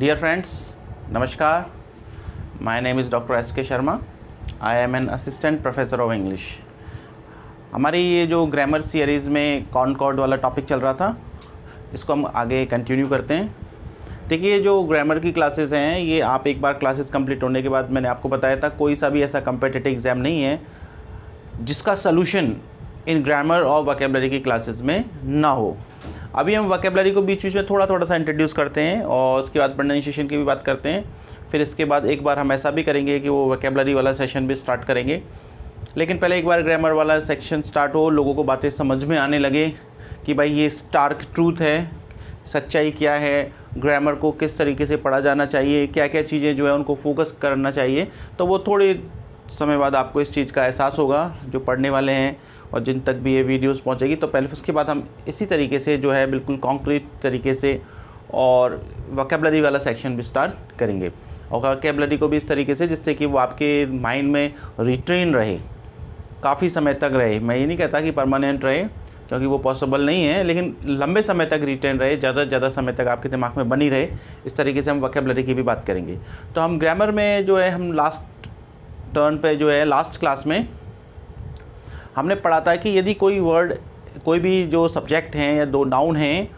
Dear friends, Namaskar. My name is Dr. S.K. Sharma. I am an assistant professor of English. हमारी ये जो grammar series में concord वाला topic चल रहा था, इसको हम आगे कंटिन्यू करते हैं। देखिए, जो ग्रामर की क्लासेस हैं, ये आप एक बार क्लासेस कंप्लीट होने के बाद, मैंने आपको बताया था, कोई सा भी ऐसा कम्पिटिटिव एग्ज़ाम नहीं है जिसका सलूशन इन ग्रामर और वोकैबुलरी की क्लासेस में ना हो। अभी हम वोकैबुलरी को बीच बीच में थोड़ा सा इंट्रोड्यूस करते हैं और उसके बाद प्रोनाउंसिएशन की भी बात करते हैं। फिर इसके बाद एक बार हम ऐसा भी करेंगे कि वो वोकैबुलरी वाला सेशन भी स्टार्ट करेंगे, लेकिन पहले एक बार ग्रामर वाला सेक्शन स्टार्ट हो, लोगों को बातें समझ में आने लगे कि भाई ये स्टार्क ट्रूथ है, सच्चाई क्या है, ग्रामर को किस तरीके से पढ़ा जाना चाहिए, क्या क्या चीज़ें जो है उनको फोकस करना चाहिए। तो वो थोड़े समय बाद आपको इस चीज़ का एहसास होगा, जो पढ़ने वाले हैं और जिन तक भी ये वीडियोस पहुंचेगी। तो पहले उसके बाद हम इसी तरीके से जो है बिल्कुल कॉन्क्रीट तरीके से और वोकैबुलरी वाला सेक्शन भी स्टार्ट करेंगे, और वोकैबुलरी को भी इस तरीके से जिससे कि वो आपके माइंड में रिट्रेन रहे, काफ़ी समय तक रहे। मैं ये नहीं कहता कि परमानेंट रहे, क्योंकि वो पॉसिबल नहीं है, लेकिन लंबे समय तक रिटेन रहे, ज़्यादा से ज़्यादा समय तक आपके दिमाग में बनी रहे। इस तरीके से हम वोकैबुलरी की भी बात करेंगे। तो हम ग्रामर में जो है, हम लास्ट टर्न पे जो है, लास्ट क्लास में हमने पढ़ा था कि यदि कोई वर्ड, कोई भी जो सब्जेक्ट हैं या दो नाउन हैं,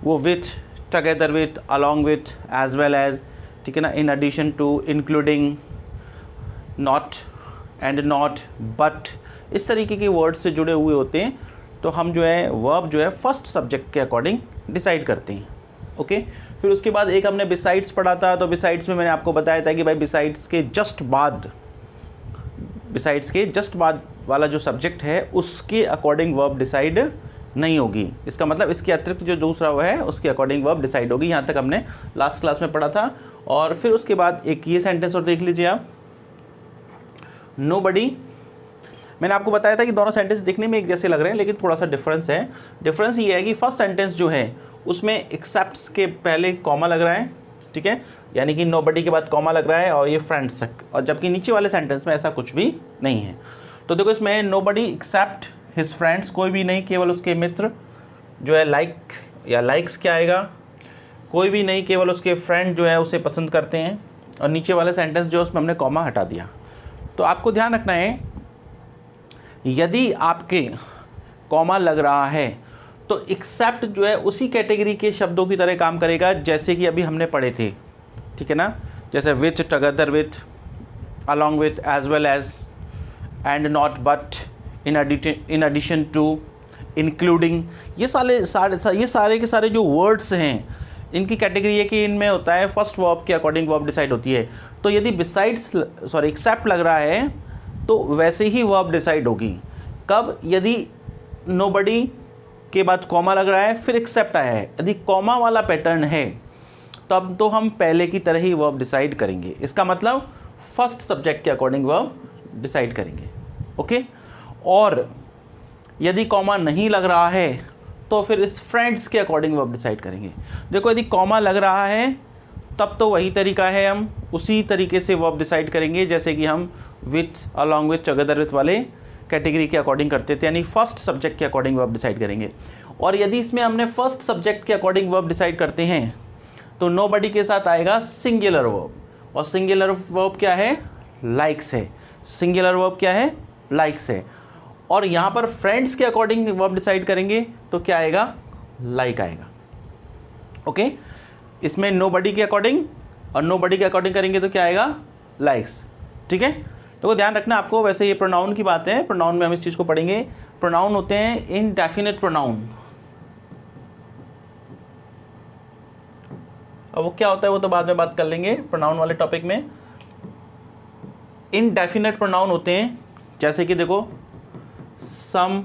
वो with, together with, along with, as well as, ठीक है ना, in addition to, including, not and not, but, इस तरीके के वर्ड से जुड़े हुए होते हैं। तो हम जो है वर्ब जो है फर्स्ट सब्जेक्ट के अकॉर्डिंग डिसाइड करते हैं। ओके, फिर उसके बाद एक हमने बिसाइड्स पढ़ा था। तो बिसाइड्स में मैंने आपको बताया था कि भाई बिसाइड्स के जस्ट बाद वाला जो सब्जेक्ट है उसके अकॉर्डिंग वर्ब डिसाइड नहीं होगी। इसका मतलब इसके अतिरिक्त जो दूसरा वो है उसके अकॉर्डिंग वर्ब डिसाइड होगी। यहाँ तक हमने लास्ट क्लास में पढ़ा था। और फिर उसके बाद एक ये सेंटेंस और देख लीजिए आप, नोबडी। मैंने आपको बताया था कि दोनों सेंटेंस दिखने में एक जैसे लग रहे हैं, लेकिन थोड़ा सा डिफरेंस है। डिफरेंस ये है कि फर्स्ट सेंटेंस जो है उसमें एक्सेप्ट्स के पहले कॉमा लग रहा है, ठीक है, यानी कि नोबडी के बाद कॉमा लग रहा है और ये फ्रेंड्स, और जबकि नीचे वाले सेंटेंस में ऐसा कुछ भी नहीं है। तो देखो, इसमें नोबडी एक्सेप्ट हिज फ्रेंड्स, कोई भी नहीं केवल उसके मित्र, जो है लाइक या लाइक्स क्या आएगा, कोई भी नहीं केवल उसके फ्रेंड जो है उसे पसंद करते हैं। और नीचे वाले सेंटेंस जो उसमें हमने कॉमा हटा दिया। तो आपको ध्यान रखना है, यदि आपके कॉमा लग रहा है तो एक्सेप्ट जो है उसी कैटेगरी के शब्दों की तरह काम करेगा जैसे कि अभी हमने पढ़े थे, ठीक है ना, जैसे with, together with, along with, as well as, and not, but, in addition to, including. ये सारे के सारे जो वर्ड्स हैं, इनकी कैटेगरी है कि इनमें होता है फर्स्ट वर्ब के अकॉर्डिंग वर्ब डिसाइड होती है। तो यदि एक्सेप्ट लग रहा है तो वैसे ही वर्ब डिसाइड होगी। कब? यदि नोबडी के बाद कॉमा लग रहा है फिर एक्सेप्ट आया है, यदि कॉमा वाला पैटर्न है तब तो हम पहले की तरह ही वर्ब डिसाइड करेंगे। इसका मतलब फर्स्ट सब्जेक्ट के अकॉर्डिंग वर्ब डिसाइड करेंगे। ओके, और यदि कॉमा नहीं लग रहा है तो फिर इस फ्रेंड्स के अकॉर्डिंग वर्ब डिसाइड करेंगे। देखो, यदि कॉमा लग रहा है तब तो वही तरीका है, हम उसी तरीके से वर्ब डिसाइड करेंगे जैसे कि हम with, along with, together with वाले कैटेगरी के अकॉर्डिंग करते थे, यानी फर्स्ट सब्जेक्ट के अकॉर्डिंग वर्ब डिसाइड करेंगे। और यदि इसमें हमने फर्स्ट सब्जेक्ट के अकॉर्डिंग वर्ब डिसाइड करते हैं तो नोबडी के साथ आएगा सिंगुलर वर्ब, और सिंगुलर वर्ब क्या है? लाइक्स है। सिंगुलर वर्ब क्या है? लाइक्स है। और यहाँ पर फ्रेंड्स के अकॉर्डिंग वर्ब डिसाइड करेंगे तो क्या आएगा? लाइक आएगा। ओके, इसमें नोबडी के अकॉर्डिंग और नोबडी के अकॉर्डिंग करेंगे तो क्या आएगा? लाइक्स। ठीक है, तो ध्यान रखना आपको। वैसे ये प्रोनाउन की बात है, प्रोनाउन में हम इस चीज़ को पढ़ेंगे। प्रोनाउन होते हैं इनडेफिनेट प्रोनाउन। अब वो क्या होता है वो तो बाद में बात कर लेंगे प्रोनाउन वाले टॉपिक में। इनडेफिनेट प्रोनाउन होते हैं जैसे कि देखो, सम,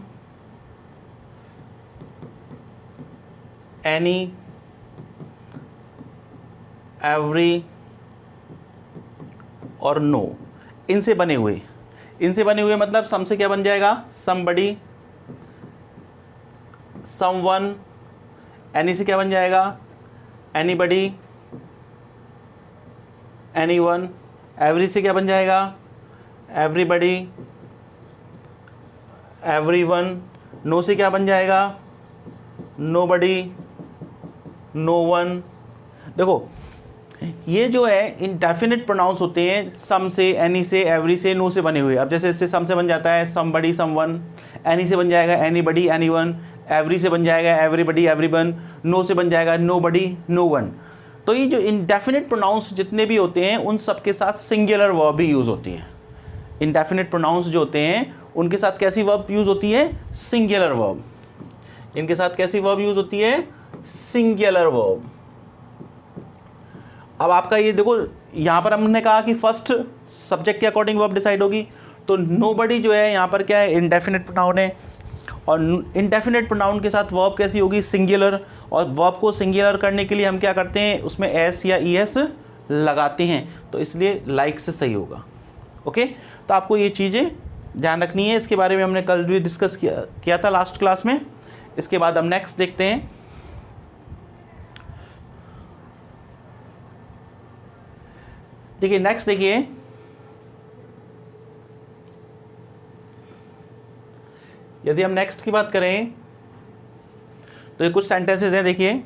एनी, एवरी और नो। इनसे बने हुए मतलब सम से क्या बन जाएगा? Somebody, someone. एनी से क्या बन जाएगा? Anybody, anyone. एवरी से क्या बन जाएगा? Everybody, everyone. नो से क्या बन जाएगा? Nobody, no one. देखो, ये जो है इंडेफिनिट प्रोनाउंस होते हैं सम से, एनी से, एवरी से, नो से बने हुए। अब जैसे इससे सम से बन जाता है समबडी, समवन, एनी से बन जाएगा एनीबडी, एनीवन, एवरी से बन जाएगा एवरीबडी, एवरीवन, नो से बन जाएगा नोबडी, नो वन। तो ये जो इंडेफिनिट प्रोनाउंस जितने भी होते हैं उन सब के साथ सिंगुलर वर्ब भी यूज़ होती है। इंडेफिनिट प्रोनाउंस जो होते हैं उनके साथ कैसी वर्ब यूज़ होती है? Singular verb. इनके साथ कैसी वर्ब यूज़ होती है? Singular verb. अब आपका ये देखो, यहाँ पर हमने कहा कि फर्स्ट सब्जेक्ट के अकॉर्डिंग वर्ब डिसाइड होगी, तो नोबडी जो है यहाँ पर क्या है? इंडेफिनिट प्रोनाउन है, और इंडेफिनिट प्रोनाउन के साथ वर्ब कैसी होगी? सिंगुलर। और वर्ब को सिंगुलर करने के लिए हम क्या करते हैं? उसमें एस या ई एस लगाते हैं, तो इसलिए लाइक से सही होगा। ओके, तो आपको ये चीज़ें ध्यान रखनी है। इसके बारे में हमने कल भी डिस्कस किया था लास्ट क्लास में। इसके बाद हम नेक्स्ट देखते हैं। देखिए नेक्स्ट, देखिए यदि हम नेक्स्ट की बात करें तो ये कुछ सेंटेंसेस हैं। देखिए,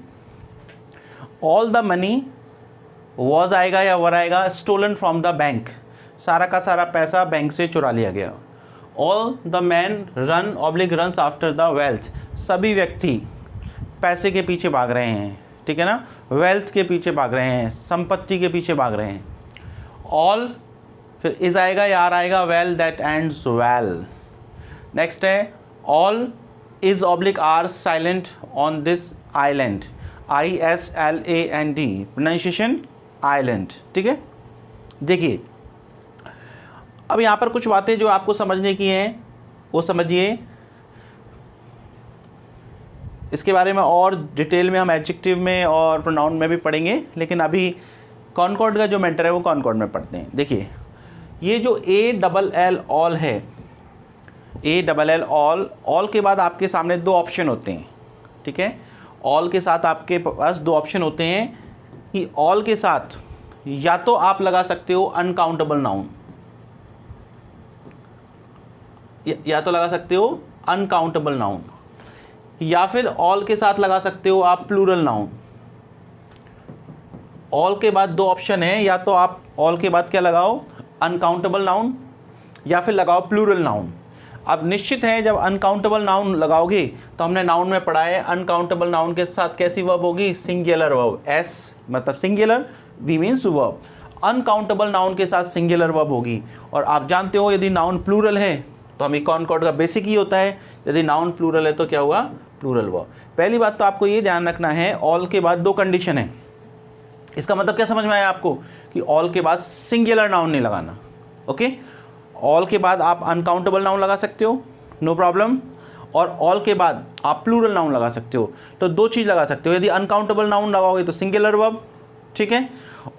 ऑल द मनी वॉज आएगा या वर आएगा, स्टोलन फ्रॉम द बैंक, सारा का सारा पैसा बैंक से चुरा लिया गया। All the man run oblique runs after the wealth, सभी व्यक्ति पैसे के पीछे भाग रहे हैं, ठीक है ना, वेल्थ के पीछे भाग रहे हैं, संपत्ति के पीछे भाग रहे हैं। ऑल, फिर इज आएगा या आर आएगा, well that ends well. Next है all is oblique R silent on this island, ISLAND, pronunciation island, ठीक है। देखिए अब यहाँ पर कुछ बातें जो आपको समझने की हैं वो समझिए। इसके बारे में और डिटेल में हम एडजेक्टिव में और प्रोनाउन में भी पढ़ेंगे, लेकिन अभी कॉनकॉर्ड का जो मैटर है वो कॉनकॉर्ड में पढ़ते हैं। देखिए ये जो ALL ऑल है, ALL ऑल के बाद आपके सामने दो ऑप्शन होते हैं, ठीक है। ऑल के साथ आपके पास दो ऑप्शन होते हैं कि ऑल के साथ या तो आप लगा सकते हो अनकाउंटेबल नाउन, या तो लगा सकते हो अनकाउंटेबल नाउन, या फिर ऑल के साथ लगा सकते हो आप प्लूरल नाउन। ऑल के बाद दो ऑप्शन है, या तो आप ऑल के बाद क्या लगाओ? अनकाउंटेबल नाउन, या फिर लगाओ प्लूरल नाउन। अब निश्चित है जब अनकाउंटेबल नाउन लगाओगे तो हमने नाउन में पढ़ा है अनकाउंटेबल नाउन के साथ कैसी वर्ब होगी? Singular verb. एस मतलब singular, V means verb. Uncountable noun के साथ सिंगुलर वर्ब होगी। और आप जानते हो यदि नाउन प्लूरल है तो हमें कॉनकॉर्ड का बेसिक ही होता है, यदि नाउन प्लूरल है तो क्या हुआ? Plural verb. पहली बात तो आपको ये ध्यान रखना है, ऑल के बाद दो कंडीशन है। इसका मतलब क्या समझ में आया आपको? कि ऑल के बाद सिंगुलर नाउन नहीं लगाना। ओके, ऑल के बाद आप अनकाउंटेबल नाउन लगा सकते हो, नो प्रॉब्लम, और ऑल के बाद आप प्लूरल नाउन लगा सकते हो। तो दो चीज़ लगा सकते हो, यदि अनकाउंटेबल नाउन लगाओगे तो सिंगुलर वर्ब, ठीक है,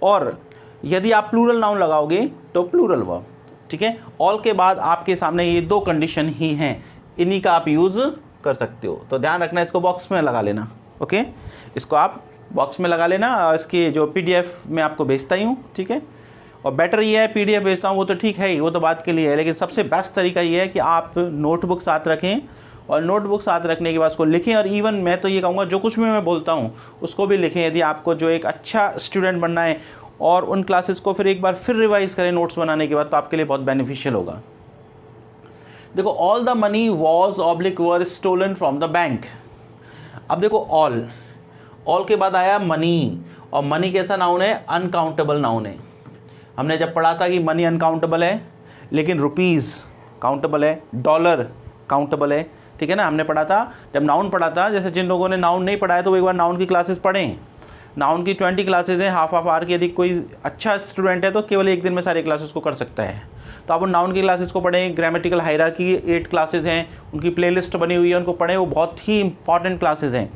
और यदि आप प्लूरल नाउन लगाओगे तो प्लूरल वर्ब, ठीक है। ऑल के बाद आपके सामने ये दो कंडीशन ही हैं, इन्हीं का आप यूज़ कर सकते हो। तो ध्यान रखना, इसको बॉक्स में लगा लेना। ओके, इसको आप बॉक्स में लगा लेना। इसकी जो PDF मैं आपको भेजता ही हूँ, ठीक है। और बेटर ये है PDF भेजता हूँ वो तो ठीक है ही, वो तो बात के लिए है, लेकिन सबसे बेस्ट तरीका ये है कि आप नोटबुक साथ रखें, और नोटबुक साथ रखने के बाद उसको लिखें। और इवन मैं तो ये कहूँगा जो कुछ भी मैं बोलता हूँ उसको भी लिखें, यदि आपको जो एक अच्छा स्टूडेंट बनना है, और उन क्लासेस को फिर एक बार फिर रिवाइज़ करें नोट्स बनाने के बाद, तो आपके लिए बहुत बेनिफिशियल होगा। देखो, all the money was oblique were stolen from the bank. अब देखो ऑल के बाद आया मनी, और मनी कैसा नाउन है? अनकाउंटेबल नाउन है। हमने जब पढ़ा था कि मनी अनकाउंटेबल है, लेकिन रुपीज़ काउंटेबल है, डॉलर काउंटेबल है, ठीक है ना। हमने पढ़ा था जब नाउन पढ़ा था। जैसे जिन लोगों ने नाउन नहीं पढ़ा है तो वो एक बार नाउन की क्लासेस पढ़ें। नाउन की 20 क्लासेज हैं, हाफ आवर की। यदि कोई अच्छा स्टूडेंट है तो केवल एक दिन में सारी क्लासेस को कर सकता है। तो आप उन नाउन की क्लासेस को पढ़ें। ग्रामेटिकल हायरार्की 8 क्लासेज हैं, उनकी प्लेलिस्ट बनी हुई है, उनको पढ़ें, वो बहुत ही इंपॉर्टेंट क्लासेज हैं।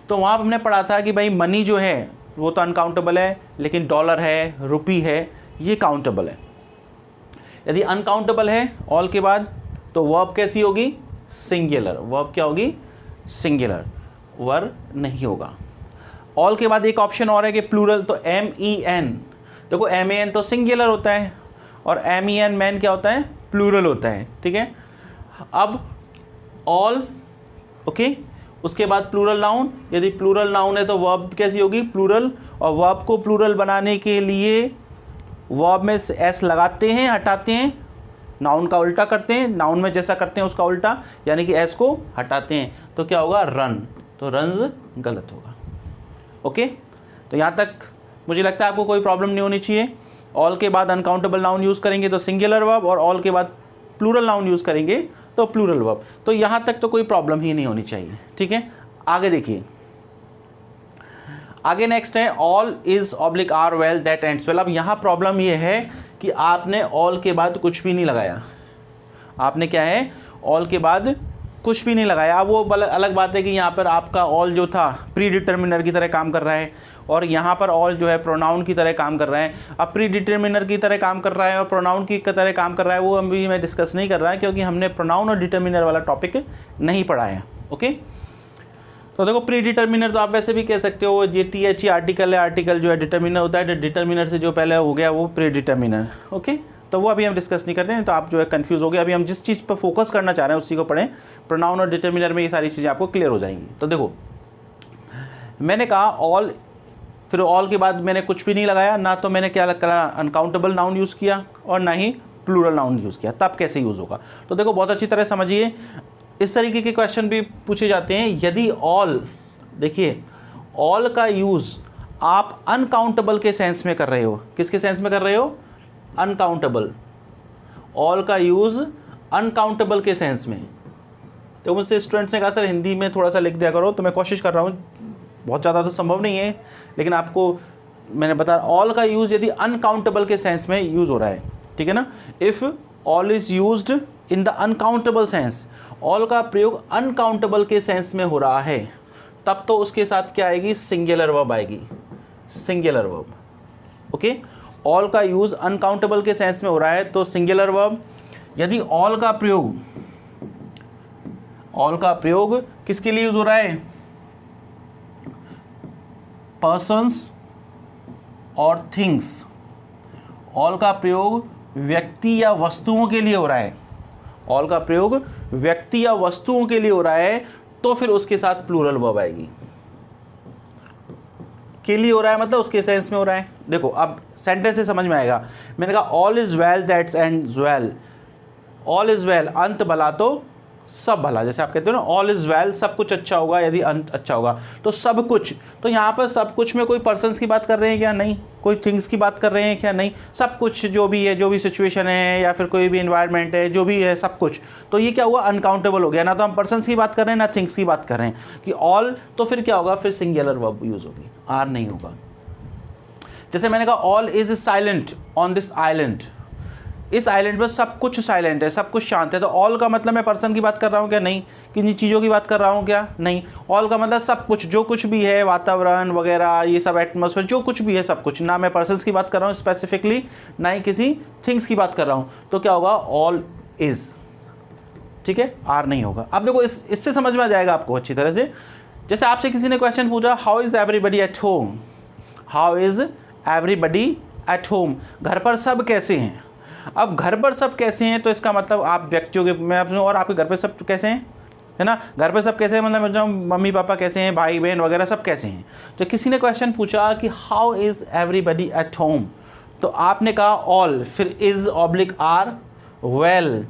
तो वहाँ हमने पढ़ा था कि भाई मनी जो है वो तो अनकाउंटेबल है, लेकिन डॉलर है, रुपी है, ये काउंटेबल है। यदि अनकाउंटेबल है ऑल के बाद तो वर्ब कैसी होगी? सिंगुलर। वर्ब क्या होगी? सिंगुलर, वर्ब नहीं होगा। ऑल के बाद एक ऑप्शन और है कि प्लूरल, तो MEN। देखो MEN तो सिंगुलर होता है, और MEN मैन क्या होता है? प्लूरल होता है, ठीक है। अब ऑल, ओके, उसके बाद प्लूरल नाउन, यदि प्लूरल नाउन है तो वर्ब कैसी होगी, प्लूरल, और वर्ब को प्लूरल बनाने के लिए वर्ब में एस लगाते हैं, हटाते हैं, नाउन का उल्टा करते हैं, नाउन में जैसा करते हैं उसका उल्टा, यानी कि एस को हटाते हैं, तो क्या होगा, रन, तो रन्स गलत होगा। ओके, तो यहाँ तक मुझे लगता है आपको कोई प्रॉब्लम नहीं होनी चाहिए। ऑल के बाद अनकाउंटेबल नाउन यूज़ करेंगे तो सिंगुलर वर्ब, और ऑल के बाद प्लूरल नाउन यूज़ करेंगे तो प्लूरल वर्ब, तो यहाँ तक तो कोई प्रॉब्लम ही नहीं होनी चाहिए। ठीक है, आगे देखिए, आगे नेक्स्ट है all is oblique are well that ends well. अब यहाँ प्रॉब्लम ये है कि आपने ऑल के बाद कुछ भी नहीं लगाया, आपने क्या है, ऑल के बाद कुछ भी नहीं लगाया। अब वो अलग बात है कि यहाँ पर आपका ऑल जो था प्री डिटर्मिनर की तरह काम कर रहा है, और यहाँ पर ऑल जो है प्रोनाउन की तरह काम कर रहा है। अब प्री डिटर्मिनर की तरह काम कर रहा है और प्रोनाउन की तरह काम कर रहा है, वो अभी मैं डिस्कस नहीं कर रहा है, क्योंकि हमने प्रोनाउन और डिटर्मिनर वाला टॉपिक नहीं पढ़ा है। ओके, तो देखो प्री डिटर्मिनर तो आप वैसे भी कह सकते हो, ये टी एच ई आर्टिकल है, आर्टिकल जो है डिटर्मिनर होता है, डिटर्मिनर से जो पहले हो गया वो प्री डिटर्मिनर। ओके, तो वो अभी हम डिस्कस नहीं करते हैं, तो आप जो है कंफ्यूज हो गए। अभी हम जिस चीज़ पर फोकस करना चाह रहे हैं उसी को पढ़ें, प्रोनाउन और डिटर्मिनर में ये सारी चीज़ें आपको क्लियर हो जाएंगी। तो देखो मैंने कहा ऑल, फिर ऑल के बाद मैंने कुछ भी नहीं लगाया, ना तो मैंने क्या करा, अनकाउंटेबल नाउन यूज़ किया और ना ही प्लूरल नाउन यूज़ किया, तब कैसे यूज़ होगा। तो देखो बहुत अच्छी तरह समझिए, इस तरीके के क्वेश्चन भी पूछे जाते हैं। यदि ऑल, देखिए ऑल का यूज़ आप अनकाउंटेबल के सेंस में कर रहे हो, किसके सेंस में कर रहे हो, अनकाउंटेबल, ऑल का यूज़ अनकाउंटेबल के सेंस में। तो मुझसे स्टूडेंट्स ने कहा सर हिंदी में थोड़ा सा लिख दिया करो, तो मैं कोशिश कर रहा हूँ, बहुत ज़्यादा तो संभव नहीं है, लेकिन आपको मैंने बताया ऑल का यूज़ यदि अनकाउंटेबल के सेंस में यूज़ हो रहा है, ठीक है ना, if all is used in the uncountable sense, all का प्रयोग अनकाउंटेबल के सेंस में हो रहा है, तब तो उसके साथ क्या आएगी, सिंगुलर वर्ब आएगी, सिंगुलर वर्ब। ओके, ऑल का यूज़ अनकाउंटेबल के सेंस में हो रहा है तो सिंगुलर वर्ब। यदि ऑल का प्रयोग किसके लिए यूज़ हो रहा है, पर्सन्स और थिंग्स, ऑल का प्रयोग व्यक्ति या वस्तुओं के लिए हो रहा है, ऑल का प्रयोग व्यक्ति या वस्तुओं के लिए हो रहा है, तो फिर उसके साथ प्लूरल वर्ब आएगी। के लिए हो रहा है मतलब उसके सेंस में हो रहा है। देखो अब सेंटेंस से समझ में आएगा, मैंने कहा all is well that's ends well, all is well, अंत भला तो सब भला, जैसे आप कहते हो ना ऑल इज वेल, सब कुछ अच्छा होगा यदि अंत अच्छा होगा, तो सब कुछ, तो यहाँ पर सब कुछ में कोई पर्सन्स की बात कर रहे हैं क्या, नहीं, कोई थिंग्स की बात कर रहे हैं क्या, नहीं, सब कुछ जो भी है, जो भी सिचुएशन है या फिर कोई भी इन्वायरमेंट है, जो भी है सब कुछ, तो ये क्या हुआ, अनकाउंटेबल हो गया, ना तो हम पर्सन्स की बात कर रहे हैं ना थिंग्स की बात कर रहे हैं कि ऑल, तो फिर क्या होगा, फिर सिंगुलर वर्ब यूज़ होगी, आर नहीं होगा। जैसे मैंने कहा all is silent on this island, इस आइलैंड पर सब कुछ साइलेंट है, सब कुछ शांत है, तो ऑल का मतलब मैं पर्सन की बात कर रहा हूँ क्या, नहीं, किन्हीं चीज़ों की बात कर रहा हूँ क्या, नहीं, ऑल का मतलब सब कुछ, जो कुछ भी है, वातावरण वगैरह ये सब, एटमॉस्फेयर जो कुछ भी है सब कुछ, ना मैं पर्सन्स की बात कर रहा हूँ स्पेसिफिकली, ना ही किसी थिंग्स की बात कर रहा हूँ, तो क्या होगा, ऑल इज, ठीक है, आर नहीं होगा। अब देखो इससे समझ में आ जाएगा आपको अच्छी तरह से। जैसे आपसे किसी ने क्वेश्चन पूछा how is everybody at home, how is everybody at home, घर पर सब कैसे हैं। अब घर पर सब कैसे हैं तो इसका मतलब आप व्यक्तियों के, मैं आपसे, और आपके घर पे सब कैसे हैं, है ना, घर पे सब कैसे हैं मतलब मम्मी पापा कैसे हैं, भाई बहन वगैरह सब कैसे हैं। तो किसी ने क्वेश्चन पूछा कि how is everybody at home, तो आपने कहा ऑल, फिर इज़ ऑब्लिक आर, वेल,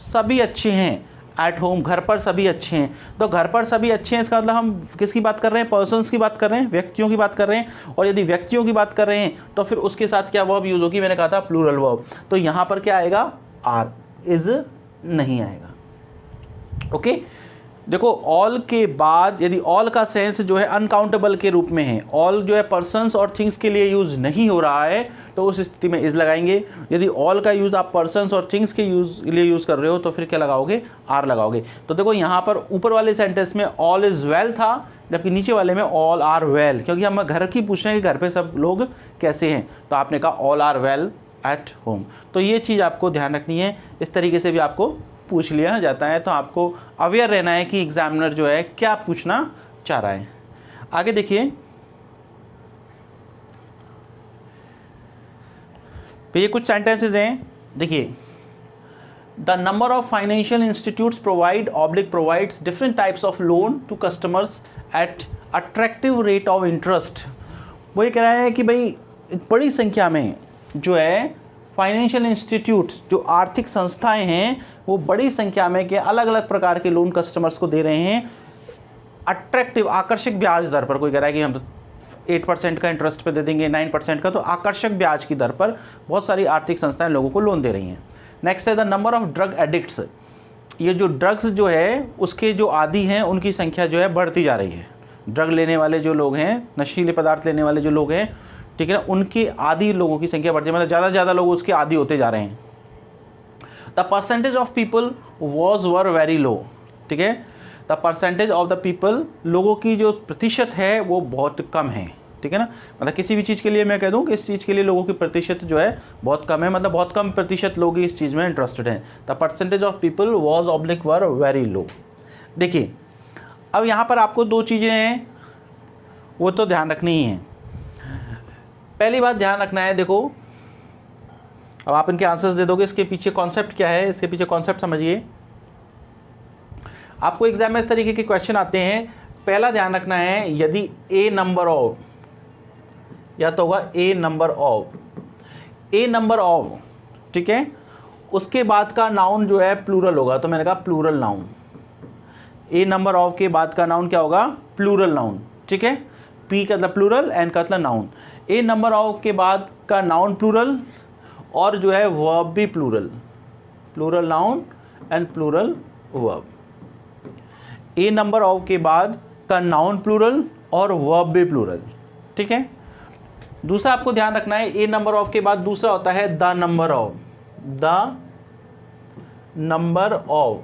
सभी अच्छे हैं, एट होम, घर पर सभी अच्छे हैं, तो घर पर सभी अच्छे हैं इसका मतलब हम किसकी बात कर रहे हैं, पर्सन्स की बात कर रहे हैं, व्यक्तियों की बात कर रहे हैं, और यदि व्यक्तियों की बात कर रहे हैं तो फिर उसके साथ क्या वर्ब यूज़ होगी, मैंने कहा था प्लूरल वर्ब, तो यहाँ पर क्या आएगा, आर, इज नहीं आएगा। ओके, देखो ऑल के बाद यदि ऑल का सेंस जो है अनकाउंटेबल के रूप में है, ऑल जो है पर्सन्स और थिंग्स के लिए यूज़ नहीं हो रहा है, तो उस स्थिति में इज़ लगाएंगे। यदि ऑल का यूज़ आप पर्सन्स और थिंग्स के लिए यूज़ कर रहे हो तो फिर क्या लगाओगे, आर लगाओगे। तो देखो यहाँ पर ऊपर वाले सेंटेंस में ऑल इज़ वेल था, जबकि नीचे वाले में ऑल आर वेल, क्योंकि हम घर की पूछ रहे हैं कि घर पे सब लोग कैसे हैं, तो आपने कहा all are well at home. तो ये चीज़ आपको ध्यान रखनी है, इस तरीके से भी आपको पूछ लिया जाता है, तो आपको अवेयर रहना है कि एग्जामिनर जो है क्या पूछना चाह रहा है। आगे देखिए, ये कुछ सेंटेंसेस हैं, देखिए the number of financial institutes provides different types of loan to customers at attractive rate of interest. वो ये कह रहा है कि भाई एक बड़ी संख्या में जो है फाइनेंशियल इंस्टीट्यूट्स, जो आर्थिक संस्थाएं हैं, वो बड़ी संख्या में के अलग अलग प्रकार के लोन कस्टमर्स को दे रहे हैं अट्रैक्टिव, आकर्षक ब्याज दर पर। कोई कह रहा है कि हम तो 8% का इंटरेस्ट पे दे देंगे, 9% का, तो आकर्षक ब्याज की दर पर बहुत सारी आर्थिक संस्थाएं लोगों को लोन दे रही हैं। नेक्स्ट है the number of drug addicts. ये जो ड्रग्स जो है उसके जो आदी हैं उनकी संख्या जो है बढ़ती जा रही है। ड्रग लेने वाले जो लोग हैं, नशीले पदार्थ लेने वाले जो लोग हैं, ठीक है ना, उनके आदी लोगों की संख्या बढ़ती है, मतलब ज़्यादा से ज़्यादा लोग उसके आदी होते जा रहे हैं। The percentage of people were very low, ठीक है, the percentage of the people, लोगों की जो प्रतिशत है वो बहुत कम है, ठीक है ना। मतलब किसी भी चीज़ के लिए मैं कह दूं कि इस चीज़ के लिए लोगों की प्रतिशत जो है बहुत कम है, मतलब बहुत कम प्रतिशत लोग इस चीज़ में इंटरेस्टेड हैं। The percentage of people were very low. देखिए अब यहाँ पर आपको दो चीज़ें हैं वो तो ध्यान रखनी ही है। पहली बात ध्यान रखना है, देखो अब आप इनके आंसर्स दे दोगे, इसके पीछे कॉन्सेप्ट क्या है, इसके पीछे कॉन्सेप्ट समझिए। आपको एग्जाम में इस तरीके के क्वेश्चन आते हैं। पहला ध्यान रखना है, यदि ए नंबर ऑफ, या तो होगा ए नंबर ऑफ, ठीक है, उसके बाद का नाउन जो है प्लूरल होगा, तो मैंने कहा plural noun. A number of के बाद का नाउन क्या होगा, प्लूरल नाउन, ठीक है। पी का मतलब प्लूरल, एन का मतलब नाउन। ए नंबर ऑफ के बाद का नाउन प्लूरल और जो है वर्ब भी plural, plural noun and plural verb. A number of के बाद का नाउन प्लूरल और वर्ब भी प्लूरल, ठीक है। दूसरा आपको ध्यान रखना है, ए नंबर ऑफ के बाद दूसरा होता है the number of, the number of.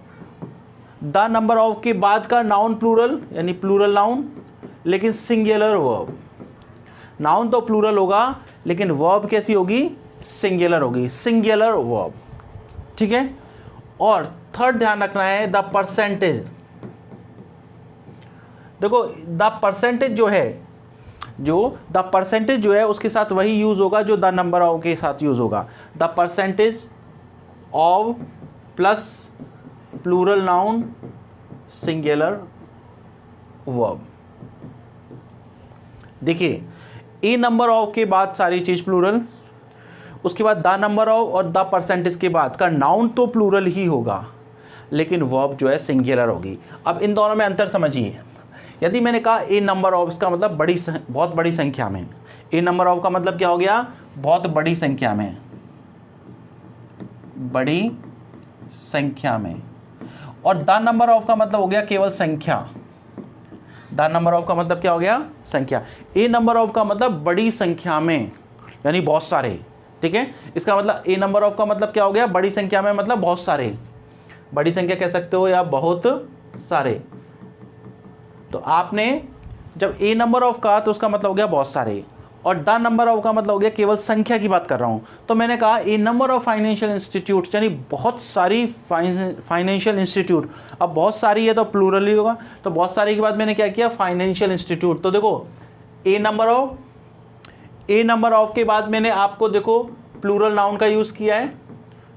The number of के बाद का नाउन प्लूरल यानी प्लूरल नाउन, लेकिन सिंगुलर वर्ब। नाउन तो प्लूरल होगा लेकिन वर्ब कैसी होगी, सिंगुलर होगी, सिंगुलर वर्ब, ठीक है। और थर्ड ध्यान रखना है द परसेंटेज। देखो द परसेंटेज जो है, जो द परसेंटेज जो है उसके साथ वही यूज होगा जो द नंबर ऑफ के साथ यूज होगा। The percentage of plus plural noun singular verb. देखिए ए नंबर ऑफ के बाद सारी चीज प्लूरल, उसके बाद द नंबर ऑफ और द परसेंटेज के बाद का नाउन तो प्लूरल ही होगा लेकिन वर्ब जो है सिंगुलर होगी। अब इन दोनों में अंतर समझिए। यदि मैंने कहा ए नंबर ऑफ, इसका मतलब बहुत बड़ी संख्या में। ए नंबर ऑफ का मतलब क्या हो गया, बहुत बड़ी संख्या में, बड़ी संख्या में। और द नंबर ऑफ का मतलब हो गया केवल संख्या। द नंबर ऑफ का मतलब क्या हो गया, संख्या। ए नंबर ऑफ का मतलब बड़ी संख्या में यानी बहुत सारे, ठीक है। इसका मतलब ए नंबर ऑफ का मतलब क्या हो गया, बड़ी संख्या में मतलब बहुत सारे, बड़ी संख्या कह सकते हो या बहुत सारे। तो आपने जब ए नंबर ऑफ कहा तो उसका मतलब हो गया बहुत सारे, और द नंबर ऑफ का मतलब हो गया केवल संख्या की बात कर रहा हूं। तो मैंने कहा ए नंबर ऑफ फाइनेंशियल इंस्टीट्यूट यानी बहुत सारी फाइनेंशियल इंस्टीट्यूट। अब बहुत सारी है तो प्लूरल ही होगा, तो बहुत सारी के बाद मैंने क्या किया, फाइनेंशियल इंस्टीट्यूट। तो देखो ए नंबर ऑफ के बाद मैंने आपको देखो प्लूरल नाउन का यूज किया है,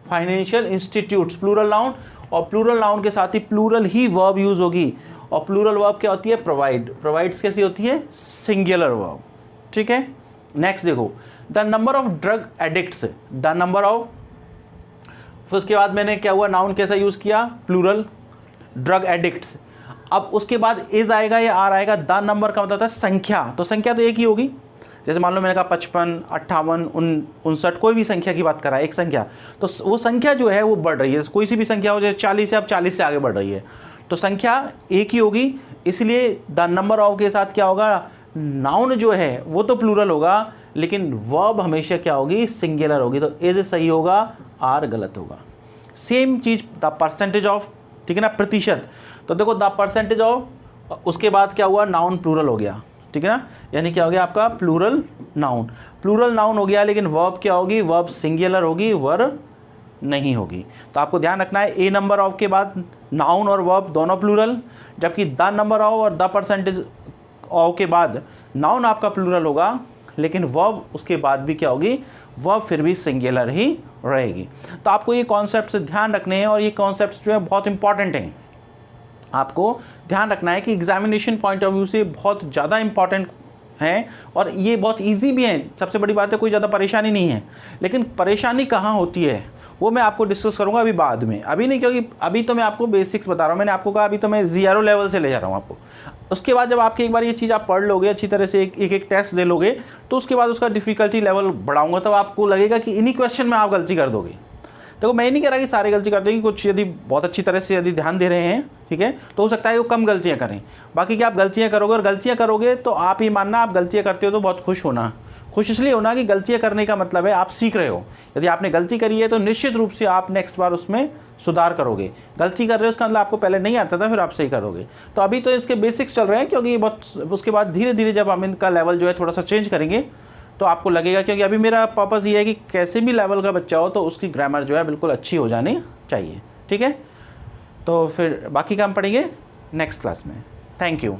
फाइनेंशियल इंस्टीट्यूट्स प्लूरल नाउन, और प्लूरल नाउन के साथ ही प्लूरल ही वर्ब यूज होगी। और प्लूरल वर्ब क्या होती है, प्रोवाइड्स कैसी होती है, सिंगुलर वर्ब, ठीक है। नेक्स्ट देखो the number of drug addicts, the number of, फिर उसके बाद मैंने क्या हुआ, नाउन कैसा यूज किया, प्लूरल, ड्रग एडिक्ट्स। अब उसके बाद इज आएगा या आर आएगा, द नंबर का मतलब था संख्या, तो संख्या तो एक ही होगी। जैसे मान लो मैंने कहा 55, 58, 59, कोई भी संख्या की बात करा, एक संख्या, तो वो संख्या जो है वो बढ़ रही है। कोई सी भी संख्या हो, जैसे 40 से अब 40 से आगे बढ़ रही है, तो संख्या एक ही होगी। इसलिए द नंबर ऑफ के साथ क्या होगा, नाउन जो है वो तो प्लूरल होगा लेकिन वर्ब हमेशा क्या होगी, सिंगुलर होगी। तो इज सही होगा, आर गलत होगा। सेम चीज द परसेंटेज ऑफ, ठीक है ना, प्रतिशत। तो देखो द परसेंटेज ऑफ, उसके बाद क्या हुआ, नाउन प्लूरल हो गया, ठीक है ना, यानी क्या हो गया आपका प्लूरल नाउन हो गया, लेकिन वर्ब क्या होगी, वर्ब सिंगुलर होगी, वर्ब नहीं होगी। तो आपको ध्यान रखना है ए नंबर ऑफ के बाद नाउन और वर्ब दोनों प्लूरल, जबकि द नंबर ऑफ और द परसेंटेज ऑफ के बाद नाउन आपका प्लूरल होगा लेकिन वर्ब उसके बाद भी क्या होगी, वर्ब फिर भी सिंगुलर ही रहेगी। तो आपको ये कॉन्सेप्ट ध्यान रखने हैं और ये कॉन्सेप्ट जो है बहुत इंपॉर्टेंट हैं। आपको ध्यान रखना है कि एग्जामिनेशन पॉइंट ऑफ व्यू से बहुत ज़्यादा इंपॉर्टेंट हैं और ये बहुत इजी भी हैं। सबसे बड़ी बात है कोई ज़्यादा परेशानी नहीं है, लेकिन परेशानी कहाँ होती है वो मैं आपको डिस्कस करूँगा अभी बाद में, अभी नहीं, क्योंकि अभी तो मैं आपको बेसिक्स बता रहा हूँ। मैंने आपको कहा अभी तो मैं 0 लेवल से ले जा रहा हूँ आपको। उसके बाद जब आपकी एक बार ये चीज़ आप पढ़ लोगे अच्छी तरह से, एक एक टेस्ट दे लोगे, तो उसके बाद उसका डिफ़िकल्टी लेवल बढ़ाऊँगा, तब आपको लगेगा कि इन्हीं क्वेश्चन में आप गलती कर दोगे। देखो मैं नहीं कह रहा कि सारे गलती करते हैं, कि कुछ यदि बहुत अच्छी तरह से यदि ध्यान दे रहे हैं, ठीक है, तो हो सकता है वो कम गलतियां करें। बाकी क्या आप गलतियां करोगे, और गलतियां करोगे तो आप ये मानना आप गलतियां करते हो तो बहुत खुश होना। खुश इसलिए होना कि गलतियां करने का मतलब है आप सीख रहे हो। यदि आपने गलती करी है तो निश्चित रूप से आप नेक्स्ट बार उसमें सुधार करोगे। गलती कर रहे हो उसका मतलब आपको पहले नहीं आता था, फिर आप सही करोगे। तो अभी तो इसके बेसिक्स चल रहे हैं, क्योंकि ये बहुत, उसके बाद धीरे धीरे जब हम इनका लेवल जो है थोड़ा सा चेंज करेंगे तो आपको लगेगा, क्योंकि अभी मेरा पर्पज़ ये है कि कैसे भी लेवल का बच्चा हो तो उसकी ग्रामर जो है बिल्कुल अच्छी हो जानी चाहिए। ठीक है, तो फिर बाकी काम पढ़ेंगे नेक्स्ट क्लास में। Thank you.